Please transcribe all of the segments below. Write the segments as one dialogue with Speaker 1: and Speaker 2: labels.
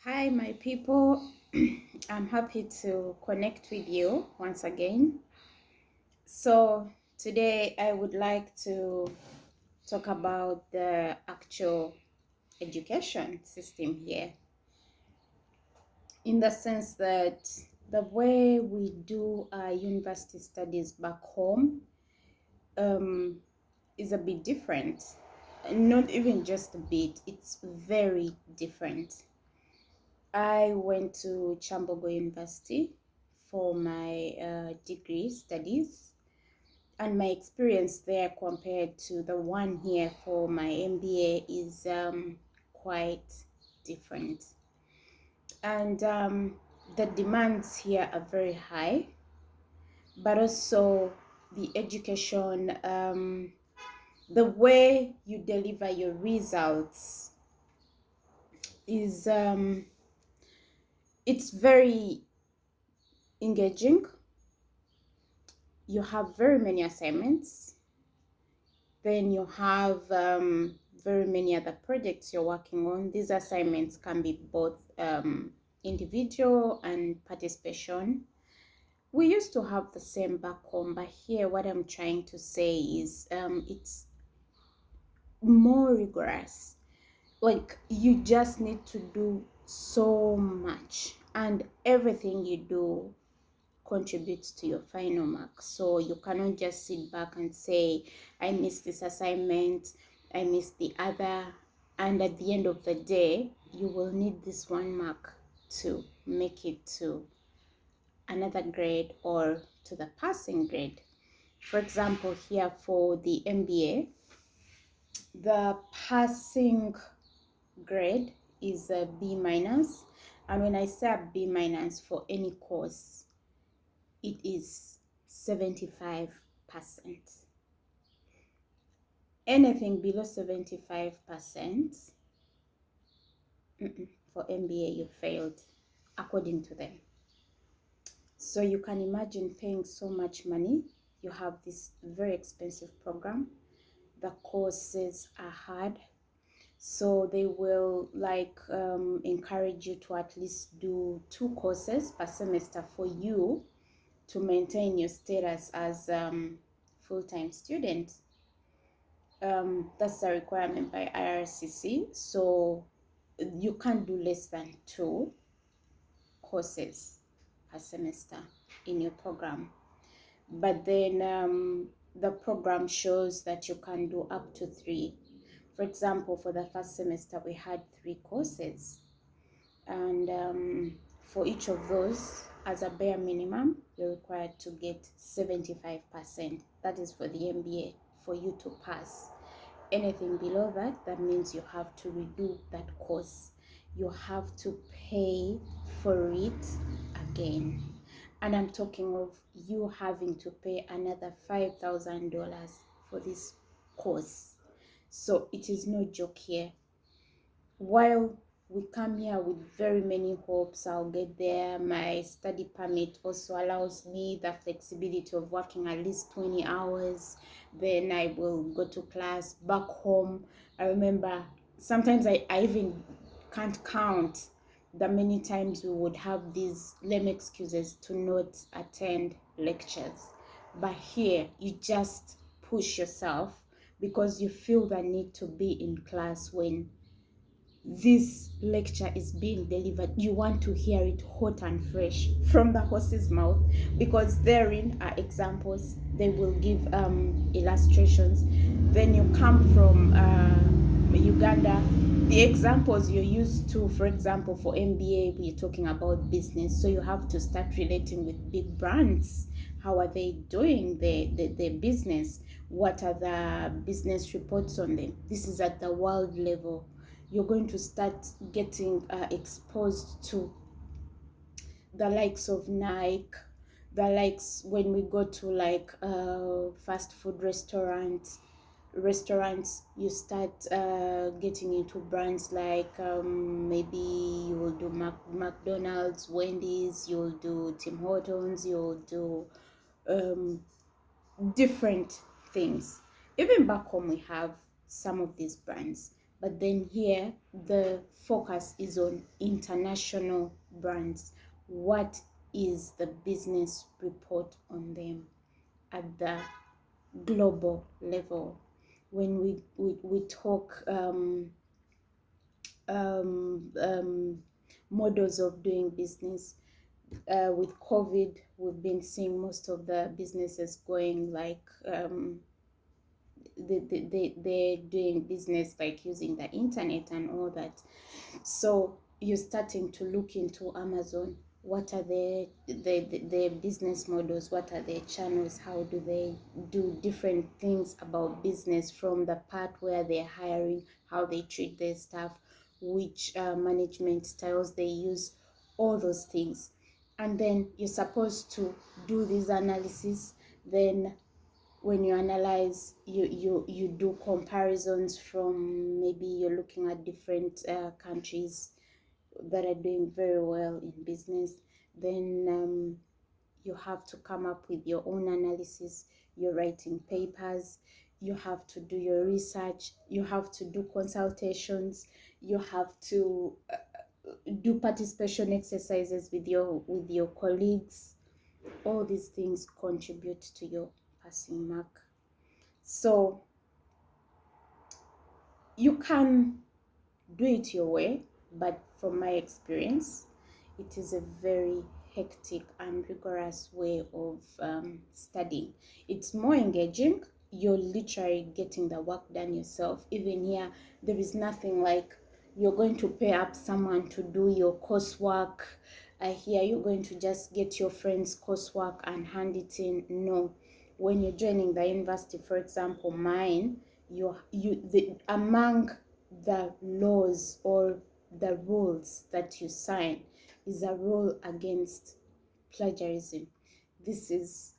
Speaker 1: Hi, my people. I'm happy to connect with you once again. So, today I would like to talk about the actual education system here, in the sense that the way we do our university studies back home um, is a bit different. Not even just a bit, it's very different. I went to Chambogo University for my degree studies, and my experience there compared to the one here for my MBA is quite different. And the demands here are very high, but also the education, the way you deliver your results is it's very engaging. You have very many assignments, then you have very many other projects you're working on. These assignments can be both individual and participation. We used to have the same back home, but here what I'm trying to say is it's more rigorous. Like, you just need to do so much, and everything you do contributes to your final mark. So you cannot just sit back and say, I missed this assignment, I missed the other, and at the end of the day, you will need this one mark to make it to another grade or to the passing grade. For example, here for the MBA, the passing grade is a B minus, and when I say a B minus for any course, it is 75%. Anything below 75%, for MBA, you failed, according to them. So you can imagine paying so much money. You have this very expensive program. The courses are hard. So they will encourage you to at least do 2 courses per semester for you to maintain your status as full-time student. That's a requirement by IRCC. So you can't do less than 2 courses per semester in your program. But then the program shows that you can do up to 3. For example, for the first semester, we had 3 courses. And for each of those, as a bare minimum, you're required to get 75%. That is for the MBA, for you to pass. Anything below that, that means you have to redo that course. You have to pay for it again. And I'm talking of you having to pay another $5,000 for this course. So it is no joke here. While we come here with very many hopes, I'll get there. My study permit also allows me the flexibility of working at least 20 hours. Then I will go to class back home. I remember sometimes I even can't count the many times we would have these lame excuses to not attend lectures. But here, you just push yourself because you feel the need to be in class when this lecture is being delivered. You want to hear it hot and fresh from the horse's mouth, because therein are examples. They will give illustrations. Then you come from Uganda. The examples you're used to, for example, for MBA, we're talking about business, so you have to start relating with big brands. How are they doing their business? What are the business reports on them? This is at the world level. You're going to start getting exposed to the likes of Nike, the likes when we go to fast food restaurants, you start getting into brands like maybe you will do McDonald's, Wendy's, you'll do Tim Hortons, you'll do different things. Even back home, we have some of these brands, But then here, the focus is on international brands. What is the business report on them at the global level? When we talk models of doing business, with COVID, we've been seeing most of the businesses going like they're doing business like using the internet and all that. So you're starting to look into Amazon. What are their business models? What are their channels? How do they do different things about business, from the part where they're hiring, how they treat their staff, which management styles they use, all those things. And then you're supposed to do this analysis. Then when you analyze, you do comparisons from, maybe you're looking at different countries that are doing very well in business. Then you have to come up with your own analysis. You're writing papers, you have to do your research, you have to do consultations, you have to do participation exercises with your colleagues. All these things contribute to your passing mark. So you can do it your way, but from my experience, it is a very hectic and rigorous way of studying. It's more engaging. You're literally getting the work done yourself. Even here, there is nothing like you're going to pay up someone to do your coursework. Here you're going to just get your friend's coursework and hand it in. No. When you're joining the university, for example, mine, among the laws or the rules that you sign is a rule against plagiarism. This is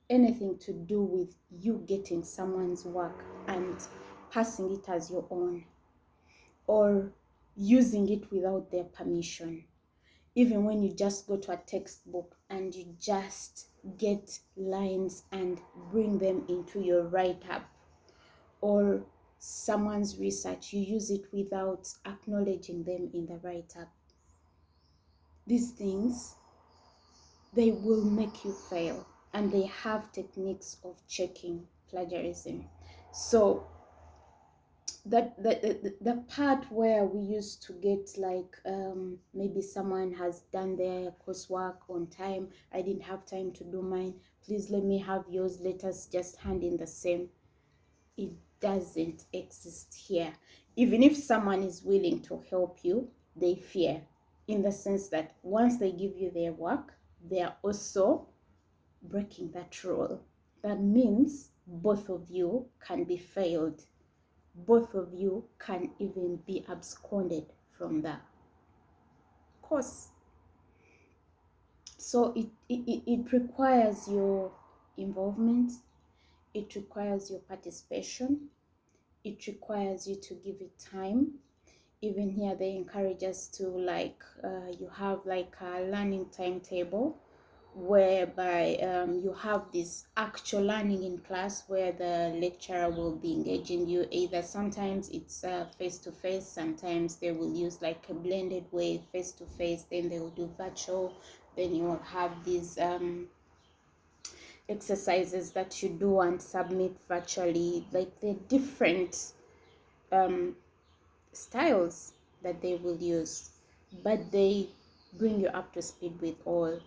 Speaker 1: anything to do with you getting someone's work and passing it as your own, or using it without their permission. Even when you just go to a textbook and you just get lines and bring them into your write-up, or someone's research, you use it without acknowledging them in the write-up. These things, they will make you fail, and they have techniques of checking plagiarism. So the part where we used to get like maybe someone has done their coursework on time, I didn't have time to do mine, please let me have yours, let us just hand in the same. It doesn't exist here. Even if someone is willing to help you, they fear, in the sense that once they give you their work, they are also breaking that rule. That means both of you can be failed. Both of you can even be absconded from the course. So it requires your involvement, it requires your participation, it requires you to give it time. Even here, they encourage us to you have like a learning timetable, whereby you have this actual learning in class where the lecturer will be engaging you. Either sometimes it's face-to-face, sometimes they will use like a blended way, face-to-face, then they will do virtual, then you will have these exercises that you do and submit virtually. Like they're different styles that they will use, but they bring you up to speed with all.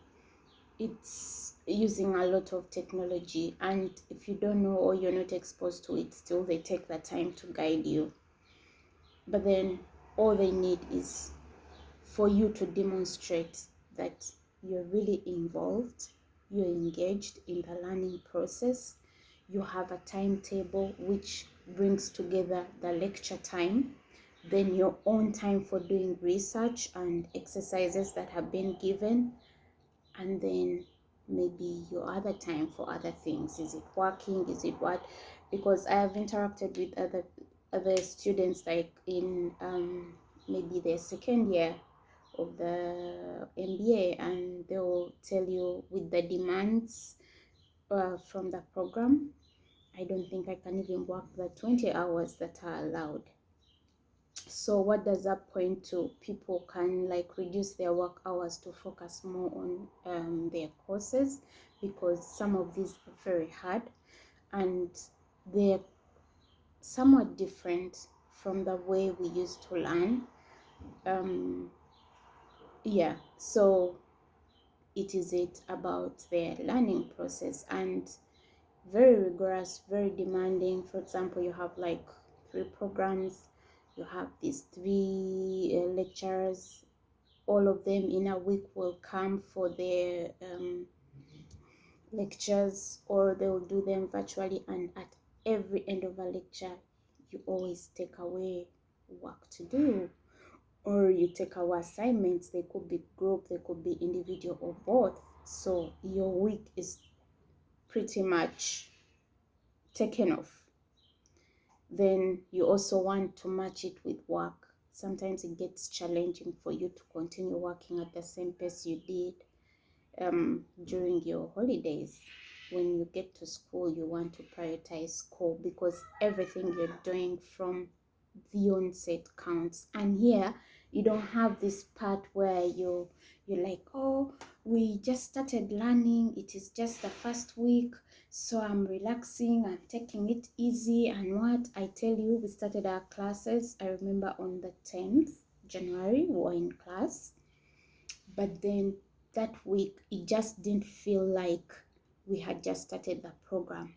Speaker 1: It's using a lot of technology, and if you don't know or you're not exposed to it, still they take the time to guide you. But then all they need is for you to demonstrate that you're really involved, you're engaged in the learning process, you have a timetable which brings together the lecture time, then your own time for doing research and exercises that have been given, and then maybe your other time for other things. Is it working? Is it what? Because I have interacted with other students, like in maybe their second year of the MBA, and they will tell you with the demands from the program, I don't think I can even work the 20 hours that are allowed. So what does that point to? People can like reduce their work hours to focus more on their courses, because some of these are very hard and they're somewhat different from the way we used to learn. Yeah, so it about their learning process, and very rigorous, very demanding. For example, you have like 3 programs, you have these 3 lecturers, all of them in a week will come for their lectures, or they'll do them virtually, and at every end of a lecture you always take away work to do, or you take away assignments. They could be group, they could be individual, or both. So your week is pretty much taken off. Then you also want to match it with work. Sometimes it gets challenging for you to continue working at the same pace you did during your holidays. When you get to school, you want to prioritize school, because everything you're doing from the onset counts. And here you don't have this part where you're like, oh, we just started learning, it is just the first week, so I'm relaxing, I'm taking it easy. And what I tell you, we started our classes, I remember on the 10th January we were in class, but then that week it just didn't feel like we had just started the program.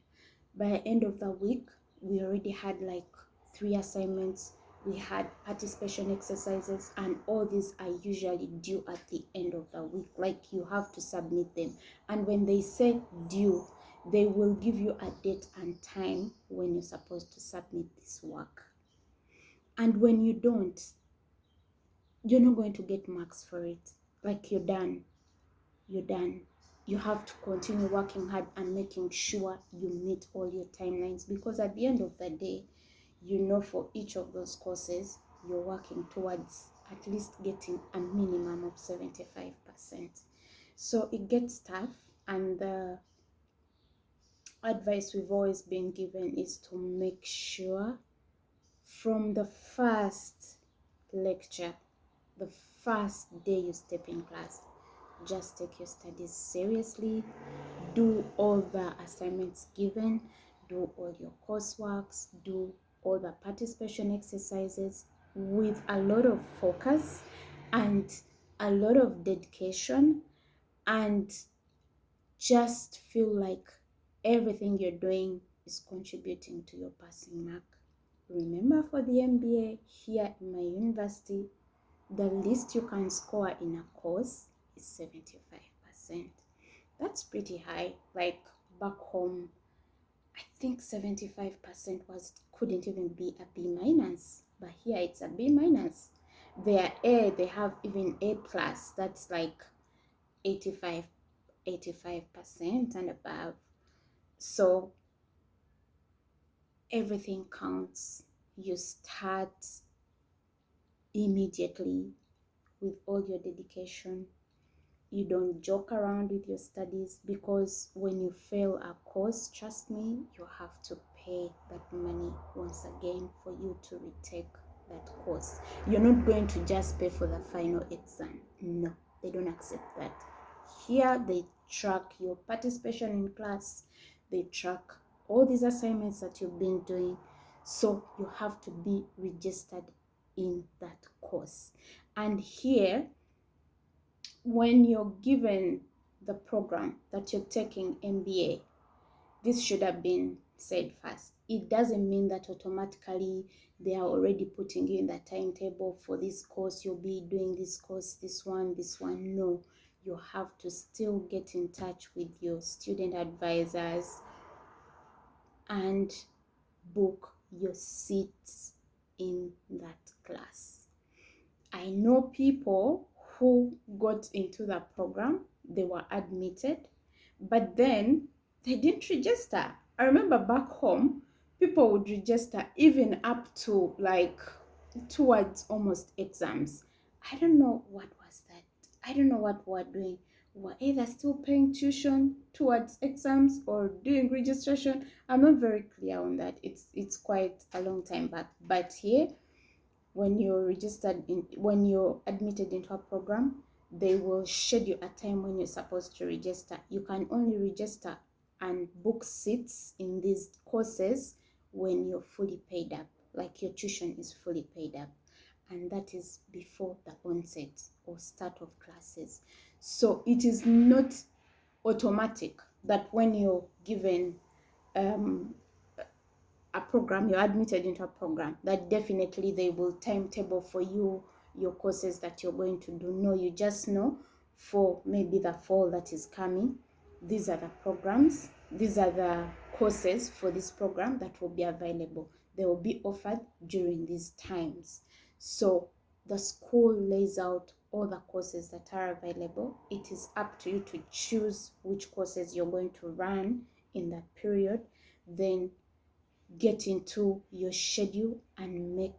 Speaker 1: By the end of the week, we already had like 3 assignments, we had participation exercises, and all these are usually due at the end of the week. Like, you have to submit them, and when they say due, they will give you a date and time when you're supposed to submit this work. And when you don't, you're not going to get marks for it. Like, you're done. You have to continue working hard and making sure you meet all your timelines, because at the end of the day, for each of those courses, you're working towards at least getting a minimum of 75%. So it gets tough, and the advice we've always been given is to make sure from the first lecture, the first day you step in class, just take your studies seriously, do all the assignments given, do all your courseworks, do all the participation exercises with a lot of focus and a lot of dedication, and just feel like everything you're doing is contributing to your passing mark. Remember, for the MBA here in my university, the least you can score in a course is 75%. That's pretty high. Like, back home, I think 75% couldn't even be a B minus, but here it's a B minus. Their A, they have even A plus. That's like 85% and above. So everything counts. You start immediately with all your dedication. You don't joke around with your studies, because when you fail a course, trust me, you have to pay that money once again for you to retake that course. You're not going to just pay for the final exam. No, they don't accept that. Here they track your participation in class, they track all these assignments that you've been doing, so you have to be registered in that course. And here, when you're given the program that you're taking MBA, this should have been said first. It doesn't mean that automatically they are already putting you in the timetable for this course. You'll be doing this course, this one. No, you have to still get in touch with your student advisors and book your seats in that class. I know people who got into the program, they were admitted, but then they didn't register. I remember back home, people would register even up to like towards almost exams. I don't know what was that. I don't know what we're doing. We're either still paying tuition towards exams or doing registration. I'm not very clear on that. It's quite a long time back. But here, when you're when you're admitted into a program, they will schedule a time when you're supposed to register. You can only register and book seats in these courses when you're fully paid up, like your tuition is fully paid up, and that is before the onset or start of classes. So it is not automatic that when you're given a program, you're admitted into a program, that definitely they will timetable for you your courses that you're going to do. No, you just know for maybe the fall that is coming, these are the programs, these are the courses for this program that will be available. They will be offered during these times. So the school lays out all the courses that are available. It is up to you to choose which courses you're going to run in that period, then get into your schedule and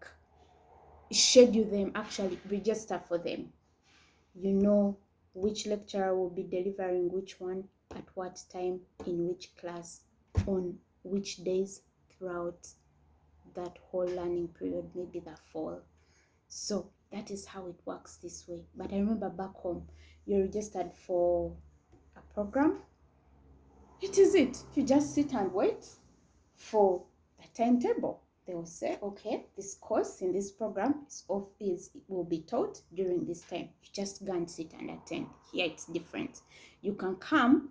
Speaker 1: schedule them, actually register for them. You know which lecturer will be delivering which one at what time in which class on which days throughout that whole learning period, maybe the fall. So that is how it works this way. But I remember back home, you're registered for a program. It is it. You just sit and wait for the timetable. They will say, okay, this course in this program will be taught during this time. You just go and sit and attend. Here it's different. You can come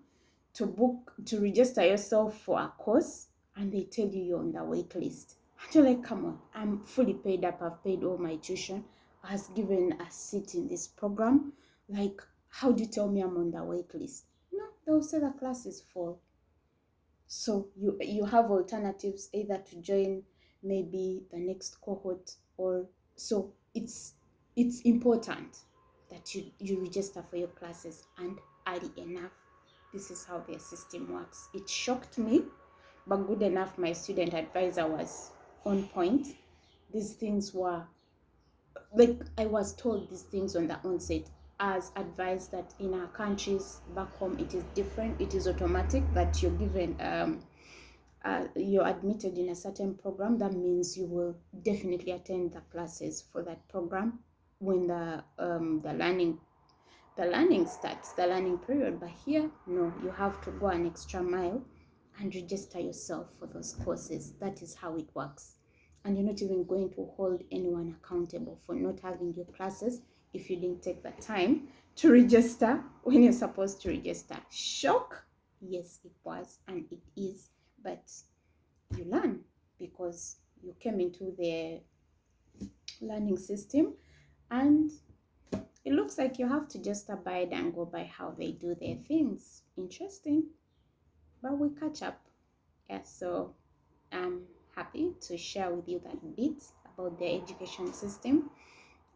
Speaker 1: to register yourself for a course, and they tell you you're on the wait list. And you're like, come on, I'm fully paid up. I've paid all my tuition. I was given a seat in this program. Like, how do you tell me I'm on the wait list? No, they'll say the class is full. So you have alternatives, either to join maybe the next cohort, or so it's important that you register for your classes, and early enough. This is how their system works. It shocked me, but good enough my student advisor was on point. These things were, like, I was told these things on the onset, as advised that in our countries back home it is different. It is automatic that you're given you're admitted in a certain program. That means you will definitely attend the classes for that program when the learning starts, the learning period. But here, no, you have to go an extra mile and register yourself for those courses. That is how it works. And you're not even going to hold anyone accountable for not having your classes if you didn't take the time to register when you're supposed to register. Shock? Yes, it was, and it is, but you learn because you came into the learning system, and it looks like you have to just abide and go by how they do their things. Interesting, but we catch up. Yeah, so I'm happy to share with you that bit about the education system,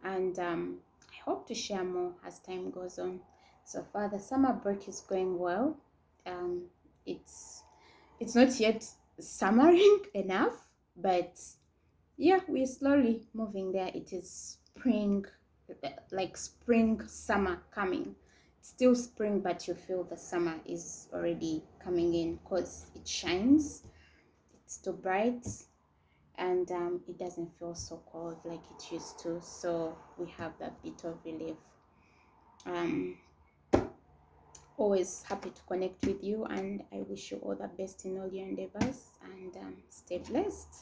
Speaker 1: and I hope to share more as time goes on. So far, the summer break is going well. Um, it's not yet summering enough, but yeah, we're slowly moving there. It is spring, like spring, summer coming. It's still spring, but you feel the summer is already coming in because it shines. It's too bright, and it doesn't feel so cold like it used to. So we have that bit of relief. Um, Always happy to connect with you, and I wish you all the best in all your endeavors, and stay blessed.